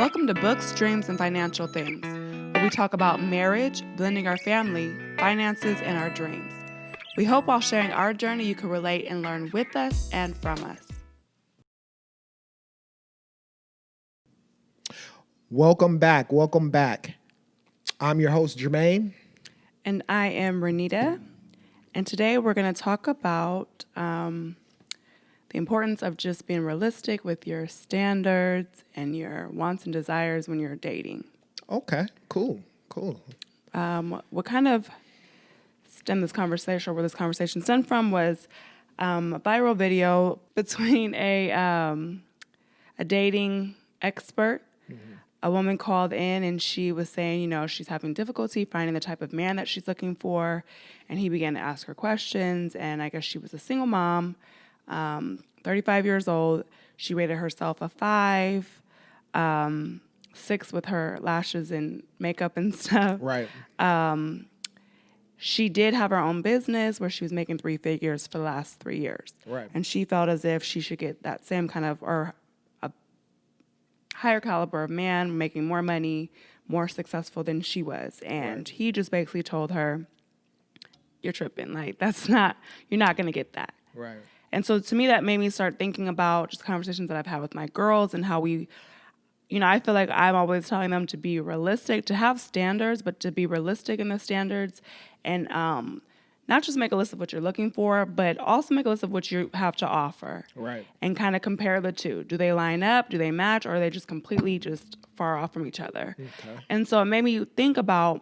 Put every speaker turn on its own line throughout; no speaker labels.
Welcome to Books, Dreams, and Financial Things, where we talk about marriage, blending our family, finances, and our dreams. We hope while sharing our journey, you can relate and learn with us and from us.
Welcome back. I'm your host, Jermaine.
And I am Renita. And today we're going to talk about the importance of just being realistic with your standards and your wants and desires when you're dating.
Okay, cool.
What kind of stemmed this conversation, or where this conversation stemmed from, was a viral video between a dating expert. A woman called in and she was saying, she's having difficulty finding the type of man that she's looking for. And he began to ask her questions. And I guess she was a single mom, 35 years old. She rated herself a 5, 6 with her lashes and makeup and stuff.
Right.
She did have her own business where she was making 3 figures for the last 3 years.
Right.
And she felt as if she should get that same kind of, or a higher caliber of man, making more money, more successful than she was. And he just basically told her, you're tripping. Like, you're not going to get that.
Right.
And so to me, that made me start thinking about just conversations that I've had with my girls and how we, I feel like I'm always telling them to be realistic, to have standards, but to be realistic in the standards and not just make a list of what you're looking for, but also make a list of what you have to offer.
Right.
And kind of compare the two. Do they line up? Do they match? Or are they just completely just far off from each other?
Okay.
And so it made me think about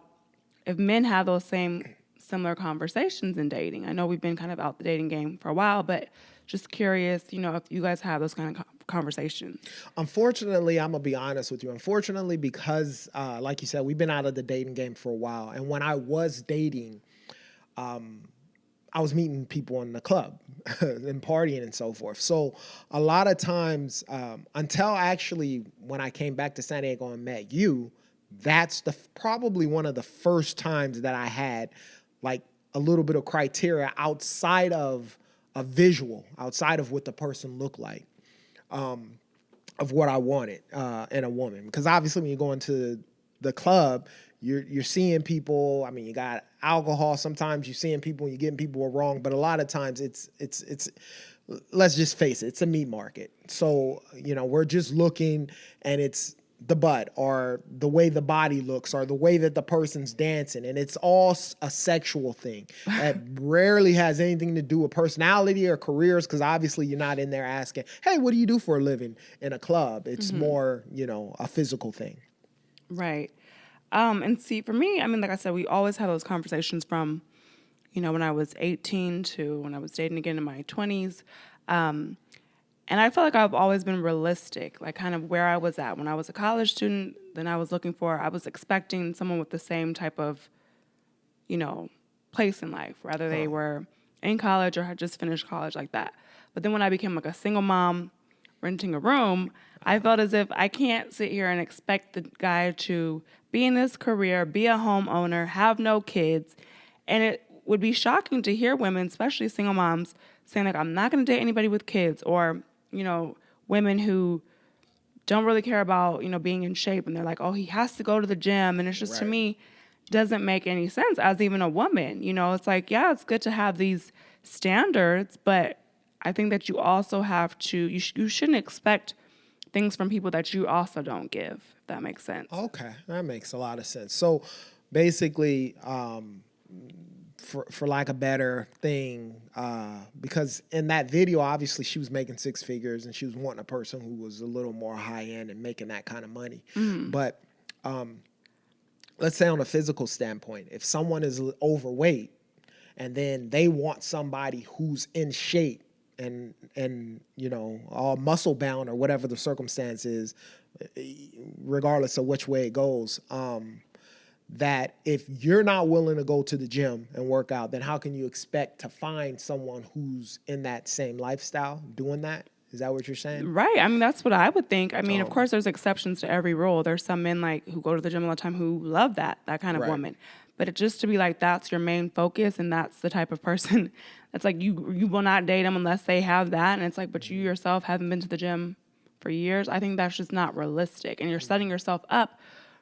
if men have those similar conversations in dating. I know we've been kind of out the dating game for a while, but just curious, if you guys have those kind of conversations.
Unfortunately, I'm going to be honest with you. Unfortunately, because like you said, we've been out of the dating game for a while. And when I was dating, I was meeting people in the club and partying and so forth. So a lot of times, until actually when I came back to San Diego and met you, that's probably one of the first times that I had like a little bit of criteria outside of a visual, outside of what the person looked like, of what I wanted in a woman. Because obviously when you go into the club, you're seeing people. I mean, you got alcohol. Sometimes you're seeing people and you're getting people wrong. But a lot of times it's let's just face it, it's a meat market. So, we're just looking and it's the butt or the way the body looks or the way that the person's dancing. And it's all a sexual thing that rarely has anything to do with personality or careers, because obviously you're not in there asking, hey, what do you do for a living in a club? It's more, a physical thing.
Right. And see, for me, I mean, like I said, we always have those conversations from, when I was 18 to when I was dating again in my 20s. And I feel like I've always been realistic, like kind of where I was at. When I was a college student, then I was expecting someone with the same type of, place in life, whether they were in college or had just finished college, like that. But then when I became like a single mom renting a room, I felt as if I can't sit here and expect the guy to be in this career, be a homeowner, have no kids. And it would be shocking to hear women, especially single moms, saying like, I'm not going to date anybody with kids, or women who don't really care about, being in shape. And they're like, oh, he has to go to the gym. And it's just, to me, doesn't make any sense as even a woman. It's like, yeah, it's good to have these standards, but I think that you also have to, you shouldn't expect things from people that you also don't give, if that makes sense.
Okay, that makes a lot of sense. So basically, for lack of a better thing, because in that video, obviously she was making 6 figures and she was wanting a person who was a little more high end and making that kind of money. But let's say on a physical standpoint, if someone is overweight and then they want somebody who's in shape and all muscle bound or whatever the circumstance is, regardless of which way it goes, that if you're not willing to go to the gym and work out, then how can you expect to find someone who's in that same lifestyle doing that? Is that what you're saying?
Right. I mean, that's what I would think. I mean, of course, there's exceptions to every rule. There's some men who go to the gym all the time who love that kind of woman. But it just to be like, that's your main focus and that's the type of person that's like, you will not date them unless they have that. And it's like, but you yourself haven't been to the gym for years, I think that's just not realistic. And you're setting yourself up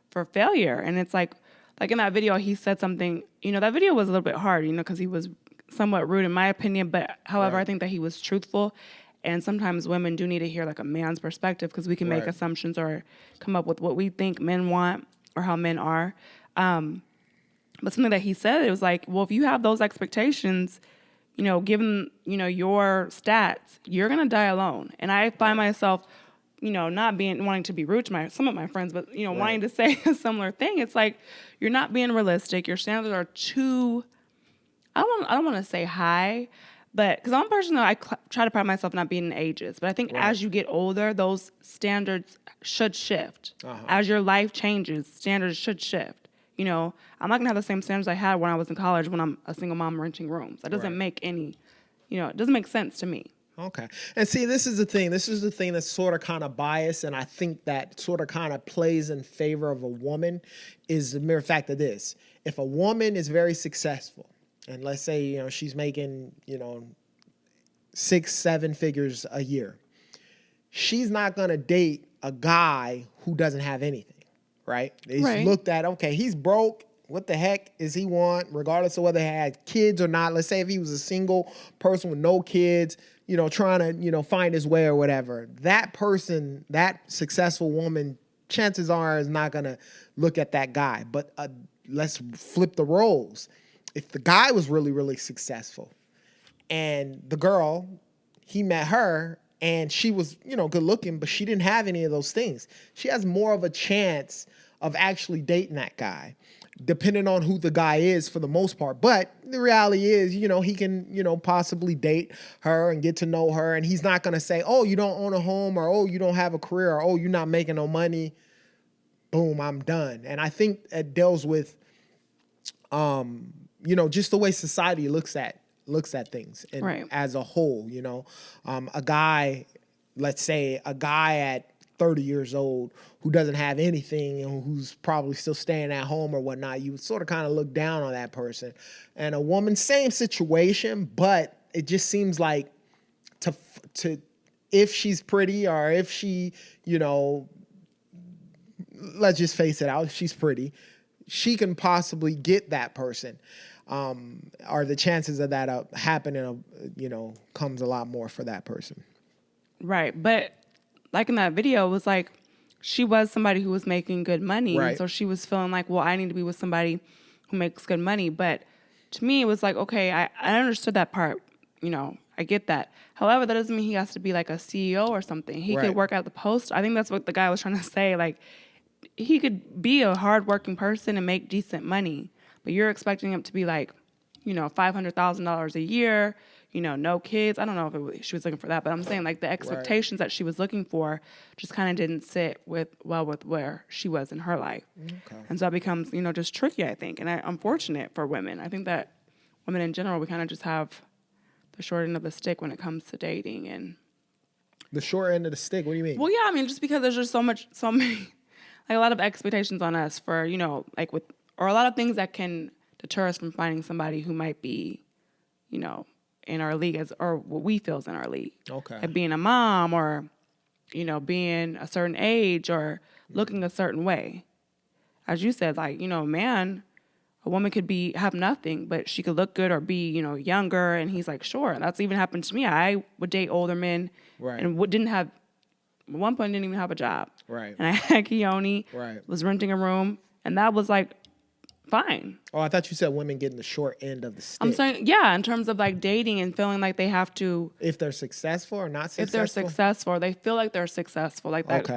for failure. And it's like in that video, he said something, that video was a little bit hard, because he was somewhat rude in my opinion. But however,
Right.
I think that he was truthful. And sometimes women do need to hear like a man's perspective because we can make
Right.
assumptions or come up with what we think men want or how men are. But something that he said, it was like, well, if you have those expectations, given, your stats, you're going to die alone. And I find myself, not wanting to be rude to some of my friends, but, wanting to say a similar thing. It's like, you're not being realistic. Your standards are too, I don't want to say high, but because I'm a person that I try to pride myself not being in ages. But I think as you get older, those standards should shift. As your life changes, standards should shift. I'm not going to have the same standards I had when I was in college when I'm a single mom renting rooms. That doesn't make any, it doesn't make sense to me.
Okay. And see, this is the thing. This is the thing that's sort of kind of biased, and I think that sort of kind of plays in favor of a woman is the mere fact of this. If a woman is very successful, and let's say, she's making, 6-7 figures a year, she's not going to date a guy who doesn't have anything. Right? They looked at, okay, he's broke. What the heck is he want? Regardless of whether he had kids or not. Let's say if he was a single person with no kids, trying to, find his way or whatever. That person, that successful woman, chances are is not going to look at that guy. But let's flip the roles. If the guy was really, really successful and the girl, he met her and she was, good looking, but she didn't have any of those things, she has more of a chance of actually dating that guy, depending on who the guy is for the most part. But the reality is, he can, possibly date her and get to know her. And he's not going to say, oh, you don't own a home, or, oh, you don't have a career, or, oh, you're not making no money. Boom, I'm done. And I think it deals with, just the way society looks at things and as a whole, a guy, let's say a guy at 30 years old who doesn't have anything and who's probably still staying at home or whatnot, you would sort of kind of look down on that person. And a woman, same situation, but it just seems like to if she's pretty, or if she, let's just face it out, if she's pretty, she can possibly get that person. Are the chances of that happening, comes a lot more for that person.
Right. But like in that video, it was like she was somebody who was making good money.
Right.
And so she was feeling like, well, I need to be with somebody who makes good money. But to me, it was like, okay, I understood that part. I get that. However, that doesn't mean he has to be like a CEO or something. He could work at the post. I think that's what the guy was trying to say. Like, he could be a hardworking person and make decent money. But you're expecting him to be like, $500,000 a year, no kids. I don't know if she was looking for that, but I'm saying like the expectations that she was looking for just kind of didn't sit with where she was in her life. Okay. And so it becomes, just tricky, I think. And unfortunate for women. I think that women in general, we kind of just have the short end of the stick when it comes to dating. And
the short end of the stick, what do you mean?
Well, yeah, I mean, just because there's just so many, like a lot of expectations on us for, or a lot of things that can deter us from finding somebody who might be, in our league or what we feel is in our league.
Okay.
Like being a mom or, being a certain age or looking a certain way. As you said, like, man, a woman could have nothing, but she could look good or be, younger. And he's like, sure. And that's even happened to me. I would date older men and at one point didn't even have a job.
Right.
And I had Keone, was renting a room, and that was like, fine.
Oh, I thought you said women getting the short end of the stick.
I'm saying, yeah, in terms of like dating and feeling like they have to.
If they're successful or not successful?
If they're successful, or they feel like they're successful, like that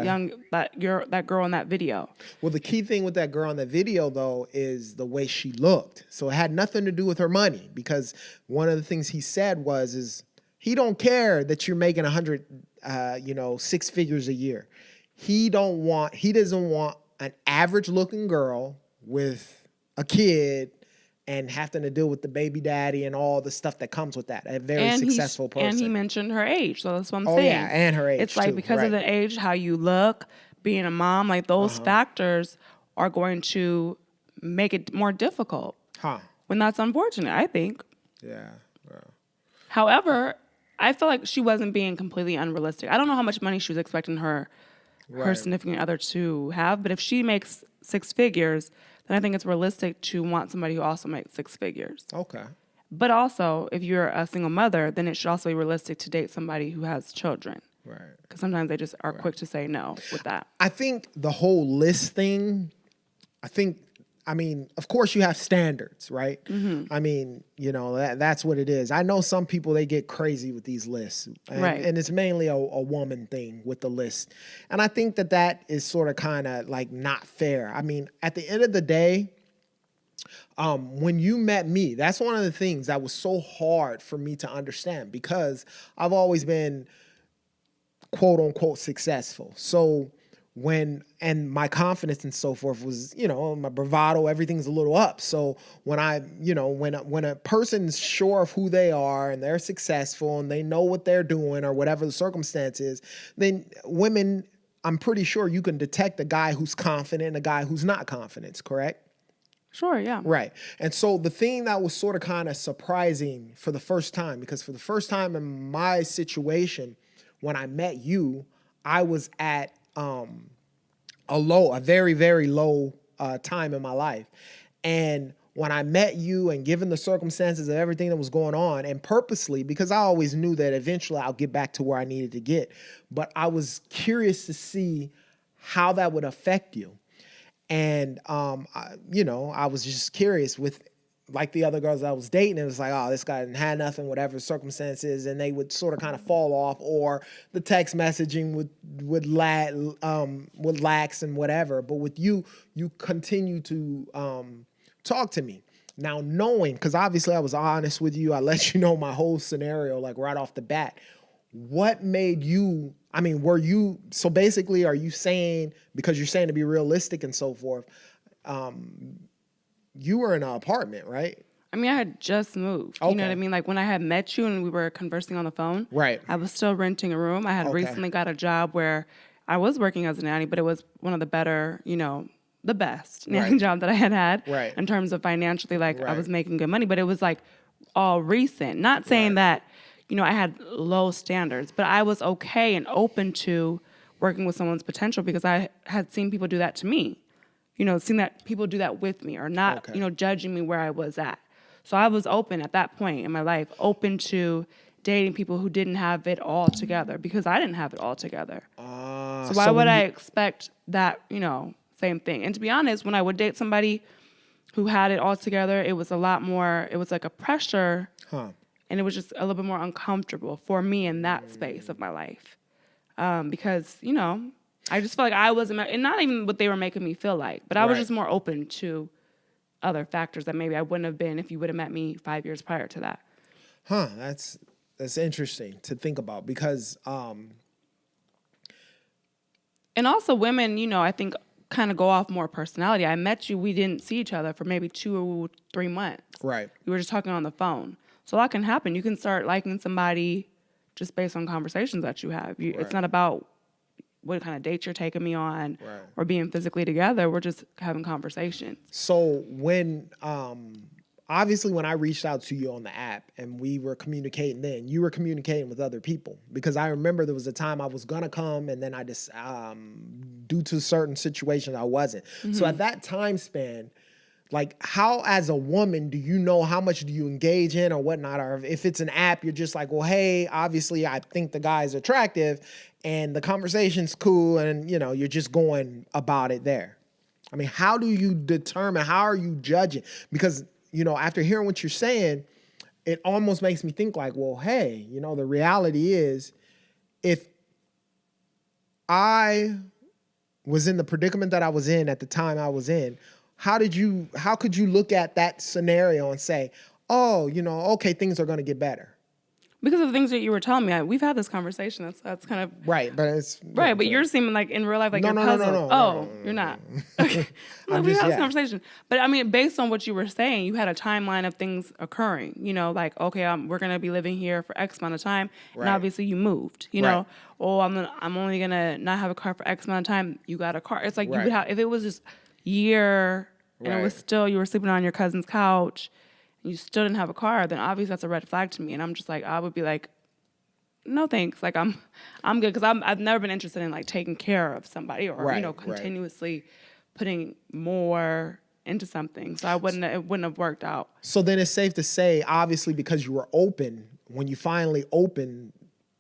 that girl in that video.
Well, the key thing with that girl in the video, though, is the way she looked. So it had nothing to do with her money, because one of the things he said is he don't care that you're making 6 figures a year. He doesn't want an average looking girl with a kid and having to deal with the baby daddy and all the stuff that comes with that. A very successful person.
And he mentioned her age, so that's what I'm saying.
Oh, yeah, and her age,
it's like, because of the age, how you look, being a mom, like those factors are going to make it more difficult. When that's unfortunate, I think.
Yeah.
However, I feel like she wasn't being completely unrealistic. I don't know how much money she was expecting her
Right.
significant other to have, but if she makes six figures, then I think it's realistic to want somebody who also makes six figures.
Okay.
But also, if you're a single mother, then it should also be realistic to date somebody who has children.
Right.
Because sometimes they just are quick to say no with that.
I think the whole list thing, I mean, of course you have standards, right? I mean, you know, that's what it is. I know some people, they get crazy with these lists. And it's mainly a woman thing with the list. And I think that is sort of kind of like not fair. I mean, at the end of the day, when you met me, that's one of the things that was so hard for me to understand because I've always been quote unquote successful. So and my confidence and so forth was, you know, my bravado, everything's a little up. So when when a person's sure of who they are and they're successful and they know what they're doing or whatever the circumstance is, then women, I'm pretty sure you can detect a guy who's confident and a guy who's not confident, correct?
Sure, yeah.
Right. And so the thing that was sort of kind of surprising for the first time, because for the first time in my situation, when I met you, I was at a very, very low time in my life. And when I met you and given the circumstances of everything that was going on, and purposely, because I always knew that eventually I'll get back to where I needed to get, but I was curious to see how that would affect you. And, I was just curious with like the other girls I was dating. It was like, oh, this guy didn't have nothing, whatever circumstances. And they would sort of kind of fall off or the text messaging would lax and whatever. But with you continue to talk to me. Now knowing, because obviously I was honest with you, I let you know my whole scenario like right off the bat. What made you, I mean, so basically are you saying, because you're saying to be realistic and so forth, you were in an apartment, right?
I mean, I had just moved.
Okay.
You know what I mean? Like when I had met you and we were conversing on the phone,
Right.
I was still renting a room. I had recently got a job where I was working as a nanny, but it was one of the better, the best nanny job that I had
Right.
in terms of financially, like I
Right.
was making good money, but it was like all recent. Not saying that, I had low standards, but I was okay and open to working with someone's potential because I had seen people do that to me. Seen that people do that with me or not, judging me where I was at. So I was open at that point in my life, open to dating people who didn't have it all together because I didn't have it all together. So why would I expect that, same thing? And to be honest, when I would date somebody who had it all together, it was a lot more, it was like a pressure. And it was just a little bit more uncomfortable for me in that space of my life. Because, I just felt like I wasn't, and not even what they were making me feel like, but I was just more open to other factors that maybe I wouldn't have been if you would have met me 5 years prior to that.
That's interesting to think about because...
And also women, I think kind of go off more personality. I met you, we didn't see each other for maybe 2 or 3 months.
Right.
We were just talking on the phone. So a lot can happen. You can start liking somebody just based on conversations that you have. It's not about what kind of dates you're taking me on or being physically together. We're just having conversations.
So when, obviously when I reached out to you on the app and we were communicating then, you were communicating with other people because I remember there was a time I was going to come and then I just, due to certain situations, I wasn't. Mm-hmm. So at that time span, like how as a woman, do you know how much do you engage in or whatnot? Or if it's an app, you're just like, well, hey, obviously I think the guy's attractive and the conversation's cool and, you're just going about it there. I mean, how do you determine, how are you judging? Because, after hearing what you're saying, it almost makes me think like, well, hey, the reality is if I was in the predicament that I was in at the time I was in, how could you look at that scenario and say, oh, okay, things are going to get better?
Because of the things that you were telling me, we've had this conversation. That's kind of
right, but it's
right. But you're seeming like in real life, like you're puzzled. No, you're not. Okay, we had this conversation. But I mean, based on what you were saying, you had a timeline of things occurring. Like okay, we're gonna be living here for X amount of time, and obviously you moved. Oh, I'm only gonna not have a car for X amount of time. You got a car. It's like you would have if it was just year and it was still you were sleeping on your cousin's couch. You still didn't have a car, then obviously that's a red flag to me. And I'm just like, I would be like, no thanks. Like I'm good because I've never been interested in like taking care of somebody or
Right,
continuously putting more into something. So it wouldn't have worked out.
So then it's safe to say, obviously, because you were open, when you finally opened,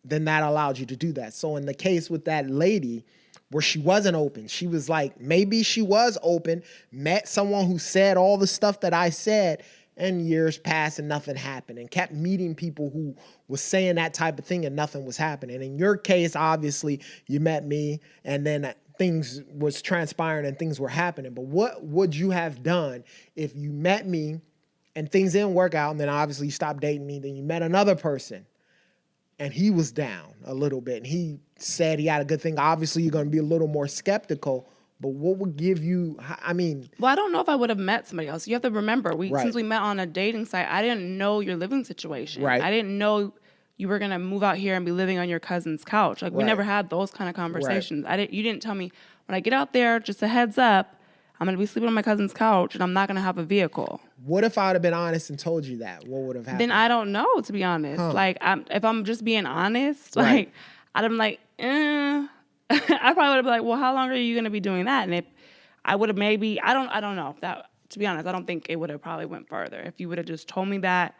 then that allowed you to do that. So in the case with that lady where she wasn't open, she was like, maybe she was open, met someone who said all the stuff that I said, and years passed and nothing happened, and kept meeting people who was saying that type of thing and nothing was happening. In your case, obviously, you met me and then things was transpiring and things were happening. But what would you have done if you met me and things didn't work out, and then obviously you stopped dating me, then you met another person and he was down a little bit and he said he had a good thing? Obviously, you're going to be a little more skeptical. But what would give you, I mean...
Well, I don't know if I would have met somebody else. You have to remember,
Right.
since we met on a dating site, I didn't know your living situation.
Right.
I didn't know you were going to move out here and be living on your cousin's couch. Like, we
Right.
never had those kind of conversations. You didn't tell me, when I get out there, just a heads up, I'm going to be sleeping on my cousin's couch and I'm not going to have a vehicle.
What if I would have been honest and told you that? What would have happened?
Then I don't know, to be honest. Like, if I'm just being honest, like,
Right.
I'd have been like, I probably would have been like, well, how long are you going to be doing that? And if I would have maybe, I don't know if that, to be honest, I don't think it would have probably went further. If you would have just told me that,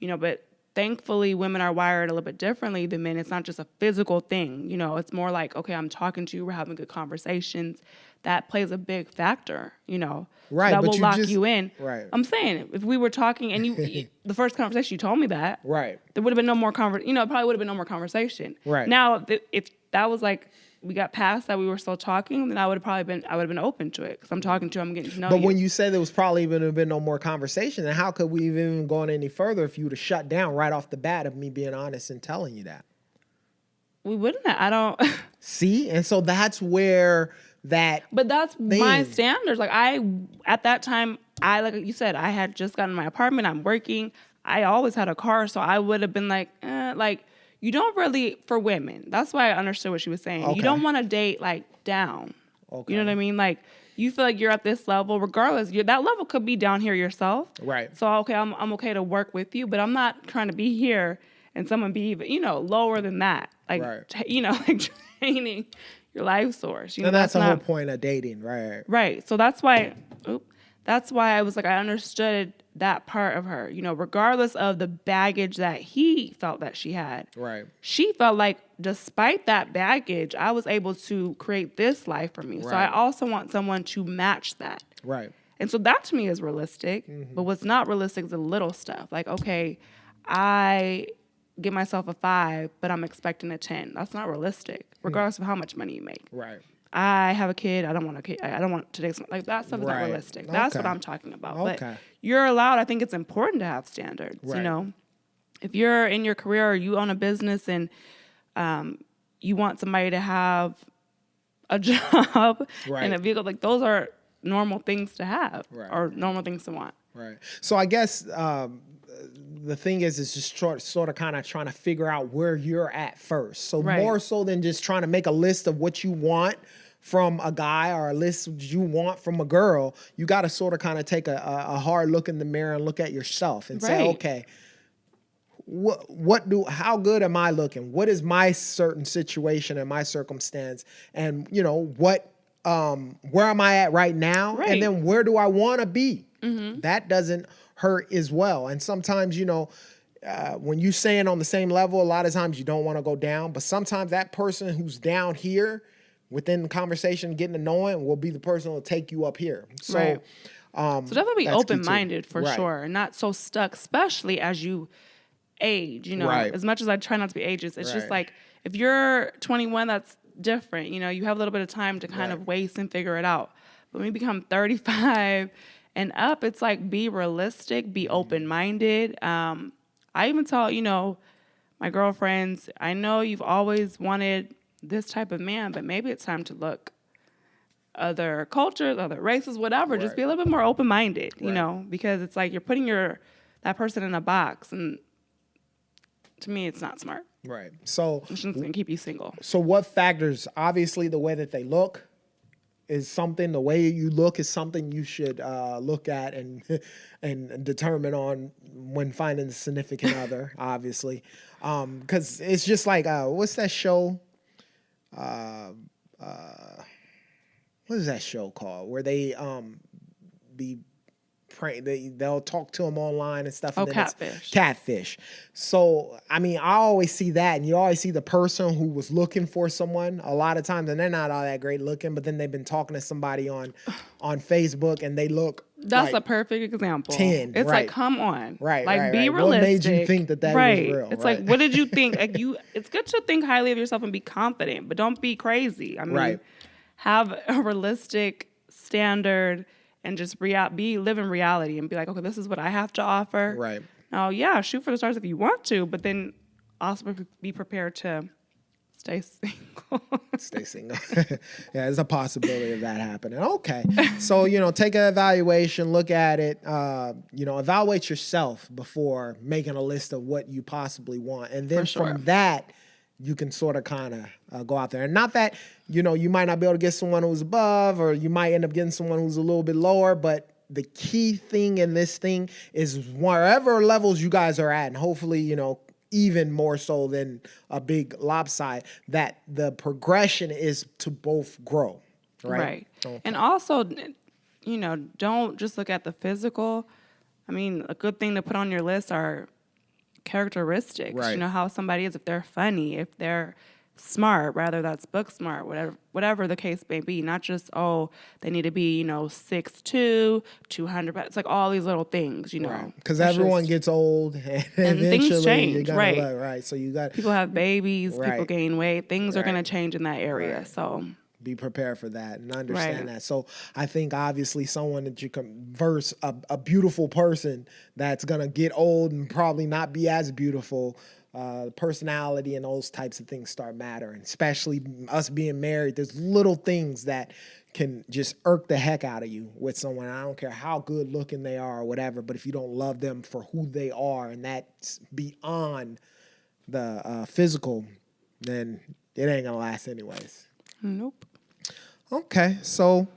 but thankfully women are wired a little bit differently than men. It's not just a physical thing. It's more like, okay, I'm talking to you, we're having good conversations. That plays a big factor,
Right,
that
but
will lock you in.
Right.
I'm saying, if we were talking and you the first conversation you told me that,
Right.
there would have been no more it probably would have been no more conversation.
Right.
Now, if that was like, we got past that, we were still talking, then I would have been open to it because I'm talking to you, I'm getting to know you.
But when you said there was probably even have been no more conversation, then how could we have even gone any further if you would have shut down right off the bat of me being honest and telling you that?
We wouldn't have, I don't.
See? And so that's where that...
But that's my standards. Like, at that time, like you said, I had just gotten my apartment, I'm working, I always had a car, so I would have been like, you don't really, for women, that's why I understood what she was saying.
Okay.
You don't want to date, like, down.
Okay.
You know what I mean? Like, you feel like you're at this level, regardless, that level could be down here yourself.
Right.
So, okay, I'm okay to work with you, but I'm not trying to be here and someone be even, lower than that. Like,
Right.
Like training your life source.
And that's the whole point of dating, right?
Right. So that's why I was like, I understood that part of her, regardless of the baggage that he felt that she had.
Right.
She felt like despite that baggage, I was able to create this life for me.
Right.
So I also want someone to match that.
Right.
And so that to me is realistic. Mm-hmm. But what's not realistic is the little stuff. Like, okay, I give myself a 5, but I'm expecting a 10. That's not realistic, regardless of how much money you make.
Right.
I have a kid. I don't want a kid. I don't want to date someone. Like, that stuff is not realistic. That's what I'm talking about.
Okay.
But you're allowed. I think it's important to have standards.
Right.
If you're in your career or you own a business and you want somebody to have a job and a vehicle, like, those are normal things to have or normal things to want.
Right. So I guess the thing is just sort of kind of trying to figure out where you're at first. So more so than just trying to make a list of what you want from a guy or a list you want from a girl, you got to sort of kind of take a hard look in the mirror and look at yourself and say, okay, how good am I looking? What is my certain situation and my circumstance? And where am I at right now?
Right.
And then where do I want to be? Mm-hmm. That doesn't hurt as well. And sometimes, when you saying on the same level, a lot of times you don't want to go down, but sometimes that person who's down here within the conversation, getting to know him, will be the person who will take you up here. So,
so definitely be open-minded for sure, and not so stuck, especially as you age. As much as I try not to be ageist, it's just like, if you're 21, that's different. You have a little bit of time to kind of waste and figure it out. But when you become 35 and up, it's like, be realistic, be open-minded. I even tell, my girlfriends, I know you've always wanted this type of man, but maybe it's time to look other cultures, other races, whatever. Just be a little bit more open-minded, because it's like you're putting that person in a box, and to me, it's not smart.
Right. So
it's just going to keep you single.
So what factors? Obviously, the way that they look, is something, the way you look is something you should look at and and determine on when finding a significant other, obviously. Because it's just like, what's that show? What is that show called? Where they be they'll talk to them online and stuff. And
Oh,
then
Catfish.
It's catfish. So, I mean, I always see that, and you always see the person who was looking for someone a lot of times, and they're not all that great looking, but then they've been talking to somebody on Facebook, and they look
That's
like
a perfect example.
10,
It's
right.
like, come on.
Right,
Like,
right,
be
right.
realistic.
What made you think that was
right.
real?
It's
right.
like, what did you think? Like, it's good to think highly of yourself and be confident, but don't be crazy. I mean,
Right.
have a realistic standard and just live in reality and be like, okay, this is what I have to offer.
Right.
Now, yeah, shoot for the stars if you want to, but then also be prepared to stay single.
Stay single. Yeah, there's a possibility of that happening. Okay. So, take an evaluation, look at it, evaluate yourself before making a list of what you possibly want. And then from that, you can sort of kind of go out there. And not that, you might not be able to get someone who's above, or you might end up getting someone who's a little bit lower, but the key thing in this thing is wherever levels you guys are at, and hopefully, even more so than a big lopside, that the progression is to both grow, right?
Right.
Okay.
And also, don't just look at the physical. I mean, a good thing to put on your list are characteristics.
Right.
How somebody is, if they're funny, if they're smart, rather that's book smart, whatever the case may be. Not just, they need to be, 6'2", 200. It's like all these little things,
Right. Because everyone gets old and
things
eventually
change,
you're gonna
right?
Right. So you got
people have babies,
right.
people gain weight, things are
Right.
going to change in that area.
Right.
So
be prepared for that and understand
Right.
that. So I think obviously someone that you converse, a beautiful person that's gonna get old and probably not be as beautiful. Personality and those types of things start mattering, especially us being married. There's little things that can just irk the heck out of you with someone. I don't care how good looking they are or whatever, but if you don't love them for who they are, and that's beyond the physical, then it ain't gonna last anyways.
Nope.
Okay, so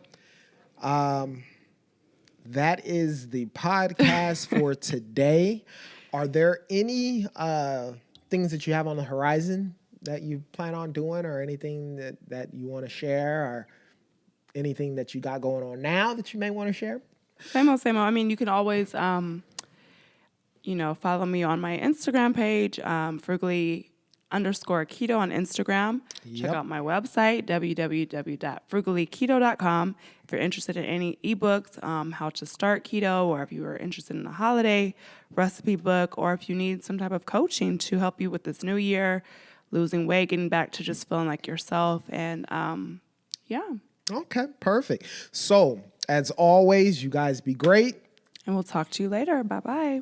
that is the podcast for today. Are there any things that you have on the horizon that you plan on doing, or anything that you want to share, or anything that you got going on now that you may want to share?
Same old, same old. I mean, you can always, follow me on my Instagram page, frugally_keto on Instagram.
Yep.
Check out my website, www.frugallyketo.com. If you're interested in any ebooks, how to start keto, or if you are interested in a holiday recipe book, or if you need some type of coaching to help you with this new year, losing weight, getting back to just feeling like yourself. And yeah.
Okay, perfect. So as always, you guys be great.
And we'll talk to you later. Bye-bye.